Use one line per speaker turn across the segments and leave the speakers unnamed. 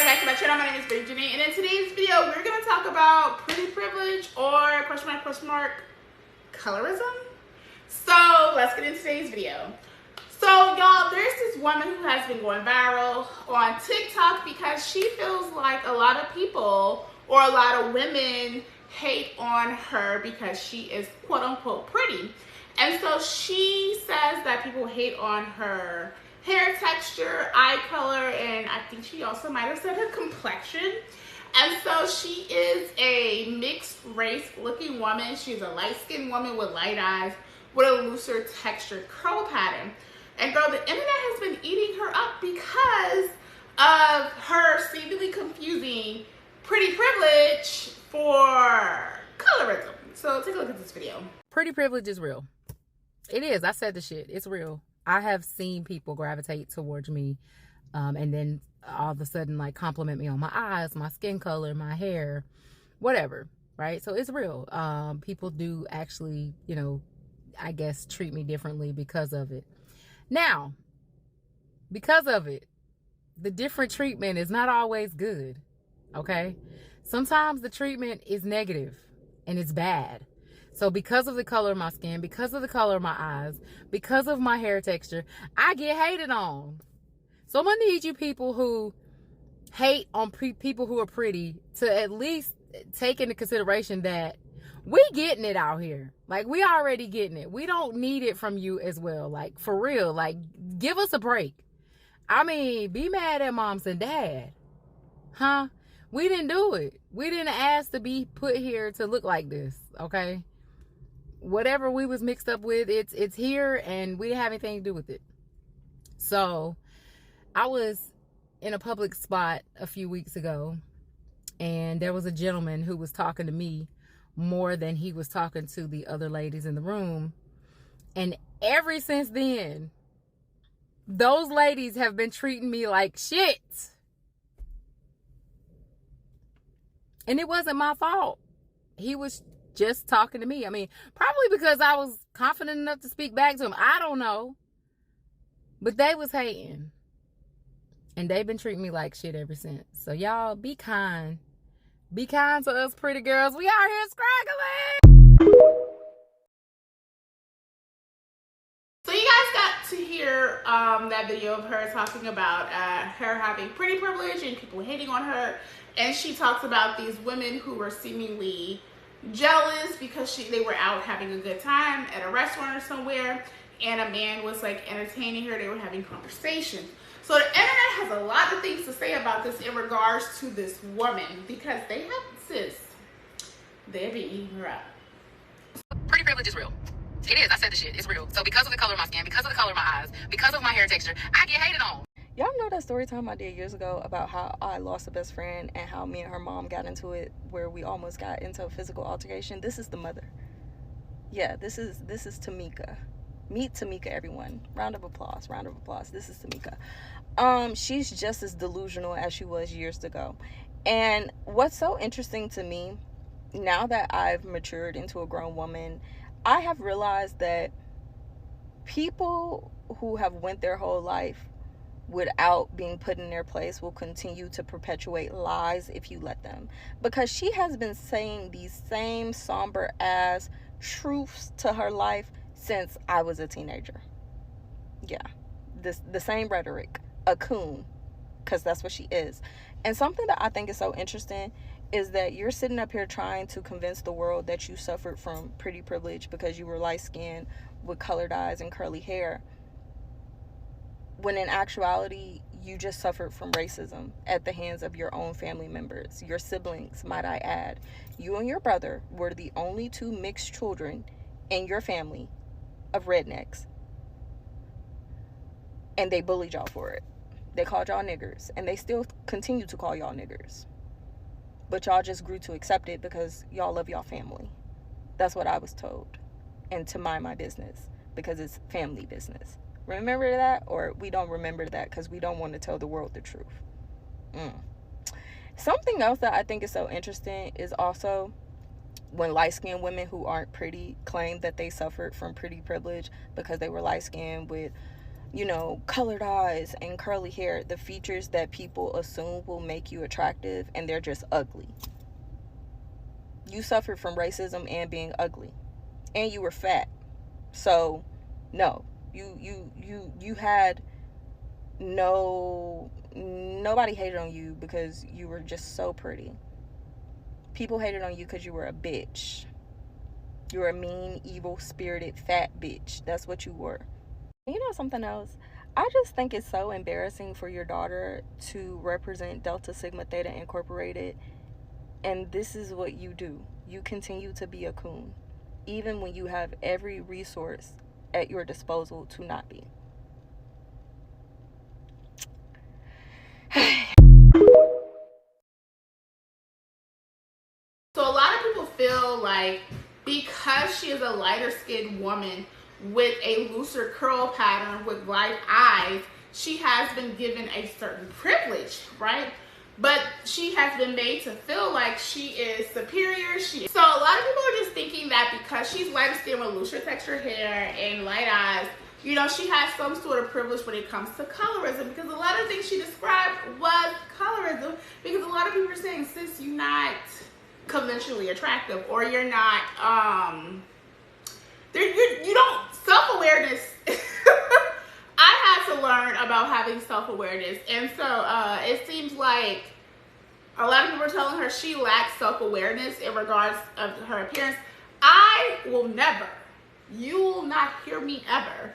guys back to my channel. My name is Benjamin, and in today's video, we're going to talk about pretty privilege or question mark, colorism. So let's get into today's video. So y'all, there's this woman who has been going viral on TikTok because she feels like a lot of people or a lot of women hate on her because she is quote unquote pretty. And so she says that people hate on her hair texture, eye color, and I think she also might have said her complexion. And so she is a mixed race looking woman. She's a light-skinned woman with light eyes with a looser textured curl pattern. And girl, the internet has been eating her up because of her seemingly confusing pretty privilege for colorism. So take a look at this video.
Pretty privilege is real. It is. I said the shit. It's real. I have seen people gravitate towards me and then all of a sudden like compliment me on my eyes, my skin color, my hair, whatever, right? So it's real. People do actually, you know, I guess treat me differently because of it. Now, because of it, the different treatment is not always good, okay? Sometimes the treatment is negative and it's bad. So because of the color of my skin, because of the color of my eyes, because of my hair texture, I get hated on. So I'm going to need you people who hate on people who are pretty to at least take into consideration that we getting it out here. Like, we already getting it. We don't need it from you as well. Like, for real. Like, give us a break. I mean, be mad at moms and dad. Huh? We didn't do it. We didn't ask to be put here to look like this, okay? Whatever we was mixed up with, it's here, and we didn't have anything to do with it. So I was in a public spot a few weeks ago, and there was a gentleman who was talking to me more than he was talking to the other ladies in the room. And ever since then, those ladies have been treating me like shit. And it wasn't my fault. He was just talking to me. I mean, probably because I was confident enough to speak back to him. I don't know. But they was hating. And they've been treating me like shit ever since. So y'all, be kind. Be kind to us pretty girls. We out here scraggling.
So you guys got to hear that video of her talking about her having pretty privilege and people hating on her. And she talks about these women who were seemingly jealous because they were out having a good time at a restaurant or somewhere, and a man was like entertaining her. They were having conversations. So the internet has a lot of things to say about this in regards to this woman because they've been eating her up.
Pretty privilege is real. It is. I said the shit. It's real. So because of the color of my skin, because of the color of my eyes, because of my hair texture, I get hated on.
Y'all know that story time I did years ago about how I lost a best friend and how me and her mom got into it where we almost got into a physical altercation? This is the mother. Yeah, this is Tamika. Meet Tamika, everyone. Round of applause. Round of applause. This is Tamika. She's just as delusional as she was years ago. And what's so interesting to me, now that I've matured into a grown woman, I have realized that people who have went their whole life without being put in their place will continue to perpetuate lies if you let them. Because she has been saying these same somber ass truths to her life since I was a teenager. Yeah, the same rhetoric, a coon, because that's what she is. And something that I think is so interesting is that you're sitting up here trying to convince the world that you suffered from pretty privilege because you were light-skinned with colored eyes and curly hair, when in actuality, you just suffered from racism at the hands of your own family members, your siblings, might I add. You and your brother were the only two mixed children in your family of rednecks. And they bullied y'all for it. They called y'all niggers, and they still continue to call y'all niggers. But y'all just grew to accept it because y'all love y'all family. That's what I was told. And to mind my business, because it's family business. Remember that? Or we don't remember that because we don't want to tell the world the truth. Something else that I think is so interesting is also when light-skinned women who aren't pretty claim that they suffered from pretty privilege because they were light-skinned with you know, colored eyes and curly hair, the features that people assume will make you attractive, and they're just ugly. You suffered from racism and being ugly, and you were fat. So no, you had nobody hated on you because you were just so pretty. People hated on you because you were a bitch. You were a mean, evil spirited fat bitch. That's what you were. You know something else? I just think it's so embarrassing for your daughter to represent Delta Sigma Theta Incorporated, and this is what you do. You continue to be a coon, even when you have every resource at your disposal to not be.
So a lot of people feel like because she is a lighter skinned woman with a looser curl pattern with light eyes, she has been given a certain privilege, right? But she has been made to feel like she is superior. So a lot of people are just thinking that because she's lighter skinned with looser textured hair and light eyes, you know, she has some sort of privilege when it comes to colorism, because a lot of things she described was colorism, because a lot of people are saying, sis, you're not conventionally attractive, or you're not you don't self-awareness. I had to learn about having self-awareness, and so it seems like a lot of people are telling her she lacks self-awareness in regards of her appearance. I will never, you will not hear me ever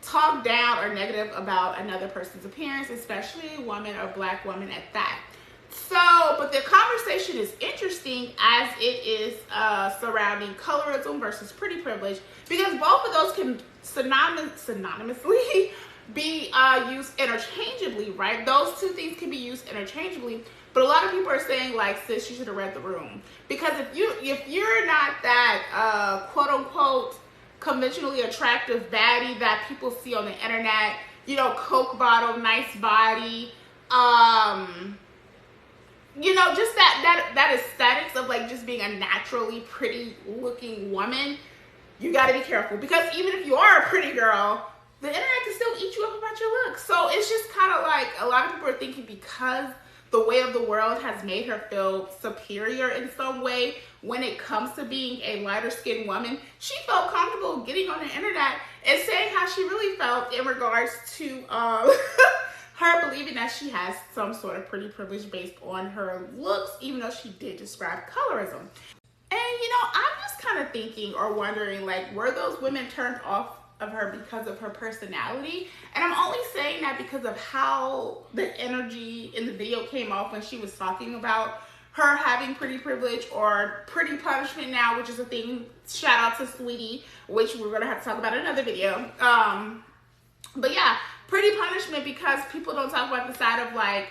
talk down or negative about another person's appearance, especially a woman or black woman at that. So, but the conversation is interesting as it is surrounding colorism versus pretty privilege, because both of those can synonymously be used interchangeably, right? Those two things can be used interchangeably, but a lot of people are saying, like, sis, you should have read the room, because if you're not that quote unquote conventionally attractive baddie that people see on the internet, you know, Coke bottle, nice body, you know, just that aesthetics of like just being a naturally pretty looking woman, you got to be careful, because even if you are a pretty girl, the internet can still eat you up about your looks. So it's just kind of like a lot of people are thinking because the way of the world has made her feel superior in some way when it comes to being a lighter skinned woman, she felt comfortable getting on the internet and saying how she really felt in regards to her believing that she has some sort of pretty privilege based on her looks, even though she did describe colorism. And you know, I'm just kind of thinking or wondering, like, were those women turned off of her because of her personality? And I'm only saying that because of how the energy in the video came off when she was talking about her having pretty privilege or pretty punishment now, which is a thing. Shout out to Sweetie, which we're gonna have to talk about in another video. But yeah, pretty punishment, because people don't talk about the side of, like,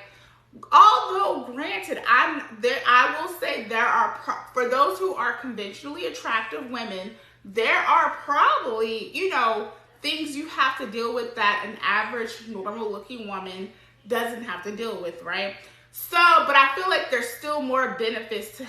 although granted, I will say there are, for those who are conventionally attractive women, there are probably, you know, things you have to deal with that an average normal looking woman doesn't have to deal with, right? So, but I feel like there's still more benefits to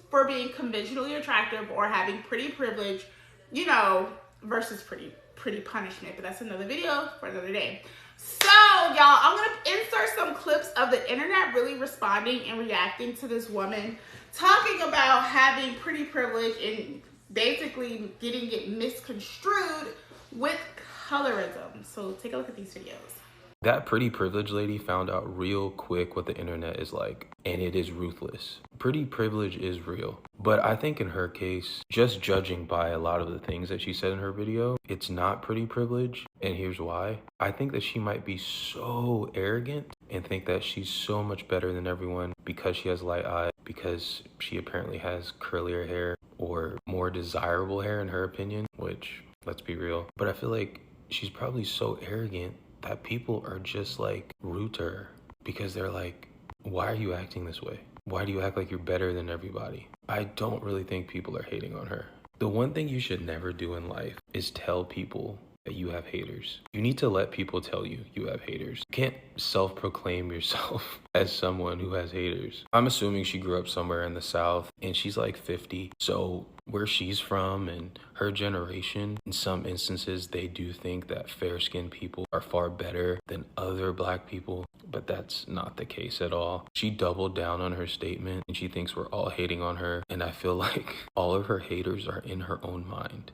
for being conventionally attractive or having pretty privilege, you know, versus pretty punishment. But that's another video for another day. So, y'all, I'm going to insert some clips of the internet really responding and reacting to this woman talking about having pretty privilege and basically getting it misconstrued with colorism. So take a look at these videos.
That pretty privilege lady found out real quick what the internet is like, and it is ruthless. Pretty privilege is real. But I think in her case, just judging by a lot of the things that she said in her video, it's not pretty privilege, and here's why. I think that she might be so arrogant and think that she's so much better than everyone because she has light eyes, because she apparently has curlier hair or more desirable hair in her opinion, which, let's be real. But I feel like she's probably so arrogant that people are just like rude to her because they're like, why are you acting this way? Why do you act like you're better than everybody? I don't really think people are hating on her. The one thing you should never do in life is tell people that you have haters. You need to let people tell you you have haters. You can't self-proclaim yourself as someone who has haters. I'm assuming she grew up somewhere in the South and she's like 50. So where she's from and her generation, in some instances, they do think that fair-skinned people are far better than other black people, but that's not the case at all. She doubled down on her statement and she thinks we're all hating on her, and I feel like all of her haters are in her own mind.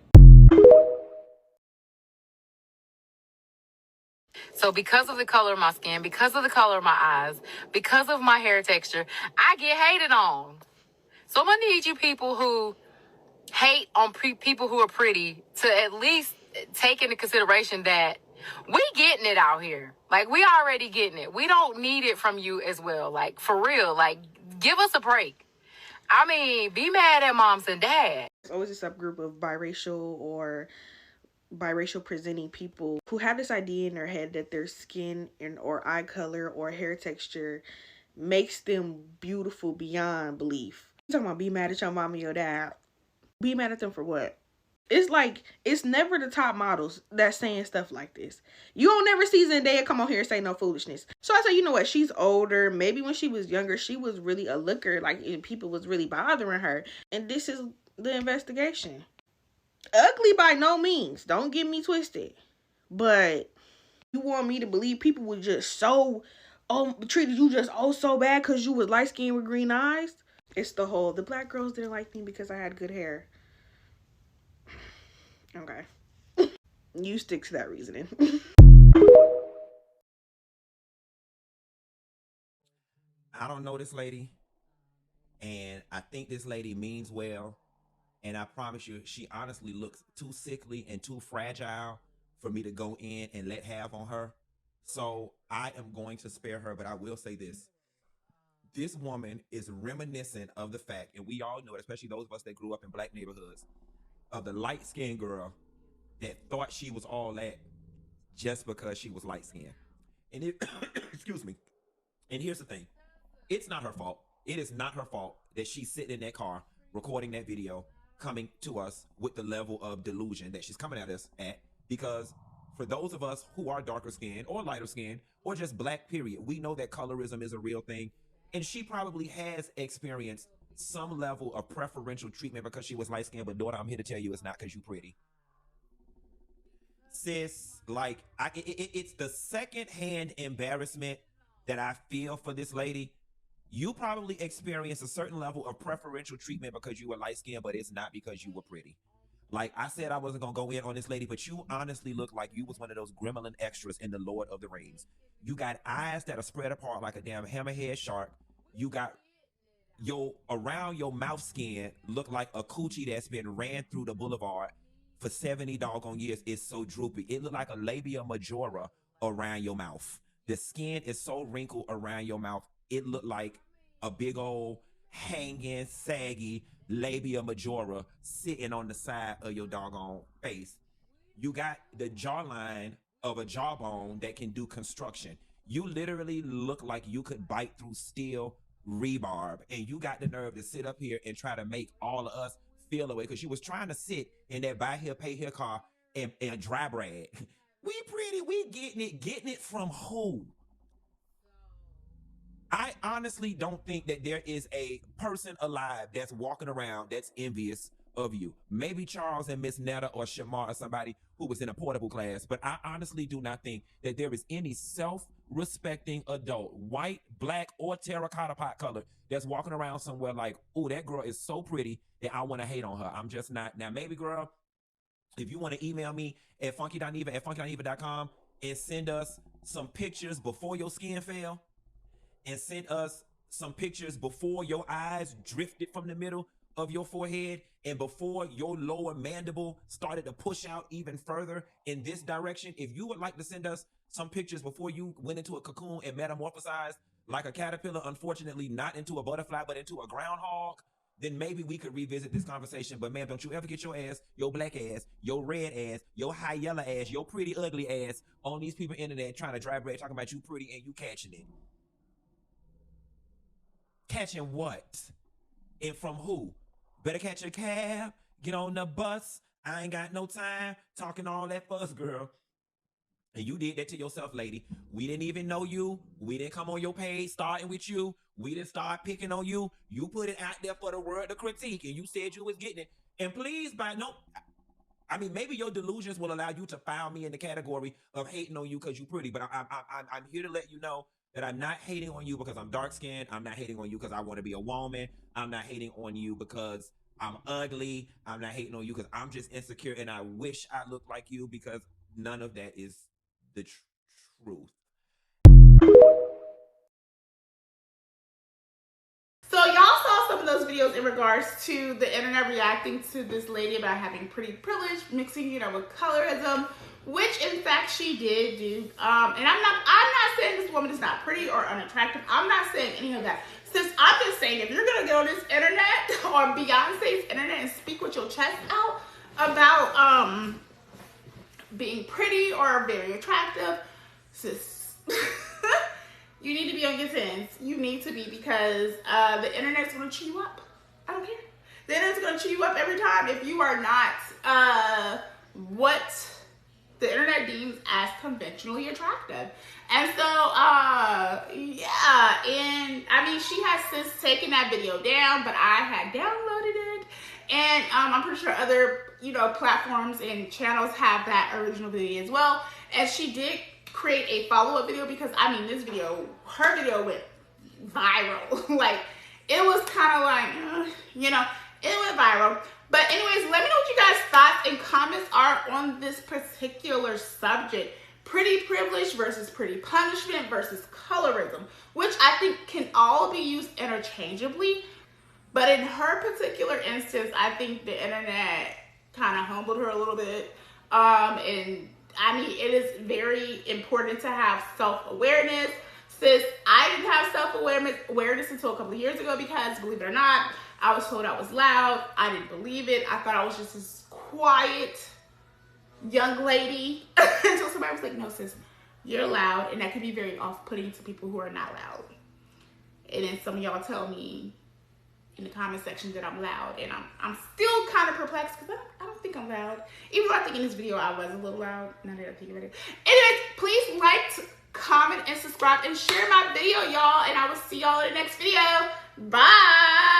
So because of the color of my skin, because of the color of my eyes, because of my hair texture, I get hated on. So I'm gonna need you people who hate on people who are pretty to at least take into consideration that we getting it out here. Like, we already getting it. We don't need it from you as well. Like, for real. Like, give us a break. I mean, be mad at moms and dads.
There's always a subgroup of biracial or biracial presenting people who have this idea in their head that their skin and or eye color or hair texture makes them beautiful beyond belief. I'm talking about be mad at your mom or your dad. Be mad at them for what? It's like, it's never the top models that's saying stuff like this. You don't never see Zendaya come on here and say no foolishness. So I said, you know what? She's older. Maybe when she was younger, she was really a looker. Like, people was really bothering her. And this is the investigation. Ugly by no means. Don't get me twisted. But you want me to believe people were just so, treated you just so bad because you was light skinned with green eyes? It's the whole, the black girls didn't like me because I had good hair. Okay. You stick to that reasoning.
I don't know this lady, and I think this lady means well, and I promise you, she honestly looks too sickly and too fragile for me to go in and let have on her. So I am going to spare her, but I will say this. This woman is reminiscent of the fact, and we all know it, especially those of us that grew up in black neighborhoods, of the light-skinned girl that thought she was all that just because she was light-skinned. And it, excuse me. And here's the thing. It's not her fault. It is not her fault that she's sitting in that car recording that video, coming to us with the level of delusion that she's coming at us at. Because for those of us who are darker skinned or lighter skinned or just black, period, we know that colorism is a real thing. And she probably has experienced some level of preferential treatment because she was light skinned. But daughter, I'm here to tell you it's not because you're pretty. Sis, like, it's the secondhand embarrassment that I feel for this lady. You probably experienced a certain level of preferential treatment because you were light skinned, but it's not because you were pretty. Like I said, I wasn't gonna go in on this lady, but you honestly look like you was one of those gremlin extras in the Lord of the Rings. You got eyes that are spread apart like a damn hammerhead shark. You got around your mouth skin look like a coochie that's been ran through the boulevard for 70 doggone years. It's so droopy. It look like a labia majora around your mouth. The skin is so wrinkled around your mouth. It looked like a big old hanging, saggy labia majora sitting on the side of your doggone face. You got the jawline of a jawbone that can do construction. You literally look like you could bite through steel rebarb, and you got the nerve to sit up here and try to make all of us feel away because you was trying to sit in that buy here, pay here car and dry brag. We pretty, we getting it from who? I honestly don't think that there is a person alive that's walking around that's envious of you. Maybe Charles and Miss Netta or Shamar or somebody who was in a portable class, but I honestly do not think that there is any self-respecting adult, white, black, or terracotta pot color, that's walking around somewhere like, oh, that girl is so pretty that I want to hate on her. I'm just not. Now, maybe, girl, if you want to email me at funky.neva@funky.neva.com and send us some pictures before your skin fell, and send us some pictures before your eyes drifted from the middle of your forehead and before your lower mandible started to push out even further in this direction. If you would like to send us some pictures before you went into a cocoon and metamorphosized like a caterpillar, unfortunately not into a butterfly but into a groundhog, then maybe we could revisit this conversation. But man, don't you ever get your ass, your black ass, your red ass, your high yellow ass, your pretty ugly ass on these people internet trying to drive bread talking about you pretty and you catching it. Catching what? And from who? Better catch a cab, get on the bus. I ain't got no time talking all that fuss, girl. And you did that to yourself, lady. We didn't even know you. We didn't come on your page starting with you. We didn't start picking on you. You put it out there for the world to critique, and you said you was getting it. And please, I mean, maybe your delusions will allow you to file me in the category of hating on you because you're pretty. But I'm here to let you know that I'm not hating on you because I'm dark-skinned. I'm not hating on you because I want to be a woman. I'm not hating on you because I'm ugly. I'm not hating on you because I'm just insecure and I wish I looked like you, because none of that is the truth.
So y'all saw some of those videos in regards to the internet reacting to this lady about having pretty privilege, mixing it up with colorism, which in fact she did do. And I'm not saying this woman is not pretty or unattractive. I'm not saying any of that. Since I'm just saying, if you're gonna get on this internet or Beyonce's internet and speak with your chest out about being pretty or very attractive, sis, you need to be on your fence. You need to be, because the internet's gonna chew you up. I don't care. The internet's gonna chew you up every time if you are not what the internet deems as conventionally attractive. And so, yeah, and I mean, she has since taken that video down, but I had downloaded it, and I'm pretty sure other, platforms and channels have that original video as well. And she did create a follow-up video, because I mean, her video went viral. Like, it was kind of like, it went viral. But anyways, let me know what you guys' thoughts and comments are on this particular subject. Pretty privilege versus pretty punishment versus colorism, which I think can all be used interchangeably. But in her particular instance, I think the internet kind of humbled her a little bit. And I mean, it is very important to have self-awareness. Sis, I didn't have self-awareness until a couple of years ago, because, believe it or not, I was told I was loud. I didn't believe it. I thought I was just this quiet young lady until somebody was like, no, sis, you're loud. And that can be very off-putting to people who are not loud. And then some of y'all tell me in the comment section that I'm loud, and I'm still kind of perplexed, because I don't think I'm loud, even though I think in this video I was a little loud. Now that I think about it. Anyways, please like, comment, and subscribe, and share my video, y'all, and I will see y'all in the next video. Bye.